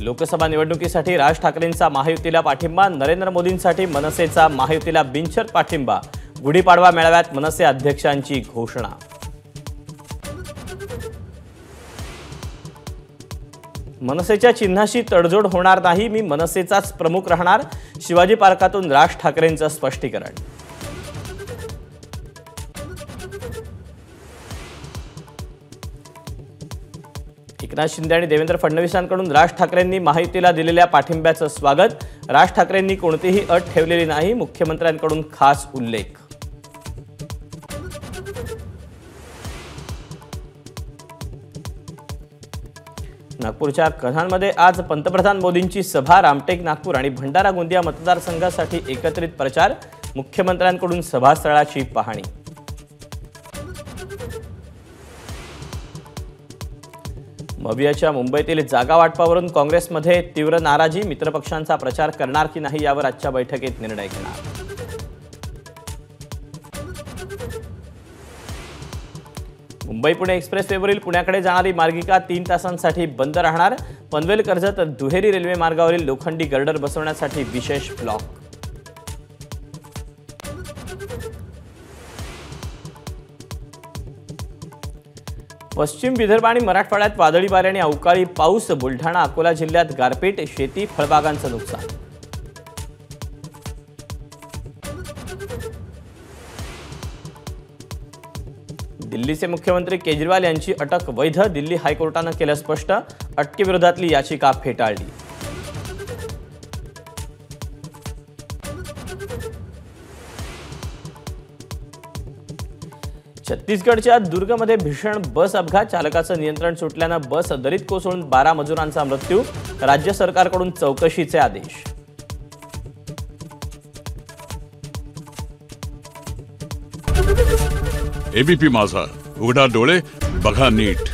लोकसभा निवडणुकीसाठी राज ठाकरेंचा महायुतीला पाठिंबा, नरेंद्र मोदींसाठी मनसेचा महायुतीला बिनशर्त पाठिंबा, गुढीपाडवा मेळाव्यात मनसे अध्यक्षांची घोषणा। मनसेच्या चिन्हाशी तडजोड होणार नाही, मी मनसेचाच प्रमुख राहणार, शिवाजी पार्कातून राज ठाकरेंचं स्पष्टीकरण। एकनाथ शिंदे आणि देवेंद्र फडणवीसांकडून राज ठाकरेंनी महायुतीला दिलेल्या पाठिंब्याचं स्वागत, राज ठाकरेंनी कोणतीही अट ठेवलेली नाही, मुख्यमंत्र्यांकडून खास उल्लेख। नागपूरच्या कन्हानमध्ये आज पंतप्रधान मोदींची सभा, रामटेक नागपूर आणि भंडारा गोंदिया मतदारसंघासाठी एकत्रित प्रचार, मुख्यमंत्र्यांकडून सभास्थळाची पाहणी। मवियाच्या मुंबईतील जागा वाटपावरून काँग्रेसमध्ये तीव्र नाराजी, मित्रपक्षांचा प्रचार करणार की नाही यावर आजच्या बैठकीत निर्णय घेणार। मुंबई पुणे एक्सप्रेसवेवरील पुण्याकडे जाणारी मार्गिका 3 तासांसाठी बंद राहणार, पनवेल कर्जत दुहेरी रेल्वे मार्गावरील लोखंडी गर्डर बसवण्यासाठी विशेष ब्लॉक। पश्चिम विदर्भ आणि मराठवाड्यात वादळी वारे आणि अवकाळी पाऊस, बुलढाणा अकोला जिल्ह्यात गारपीट, शेती फळबागांचं नुकसान। दिल्लीचे मुख्यमंत्री केजरीवाल यांची अटक वैध, दिल्ली हायकोर्टानं केलं स्पष्ट, अटकेविरोधातली याचिका फेटाळली। छत्तीसगडच्या दुर्गमध्ये भीषण बस अपघात, चालकाचं नियंत्रण सुटल्यानं बस दरीत कोसळून 12 मजुरांचा मृत्यू, राज्य सरकारकडून चौकशीचे आदेश। एबीपी माझा, उघडा डोळे बघा नीट।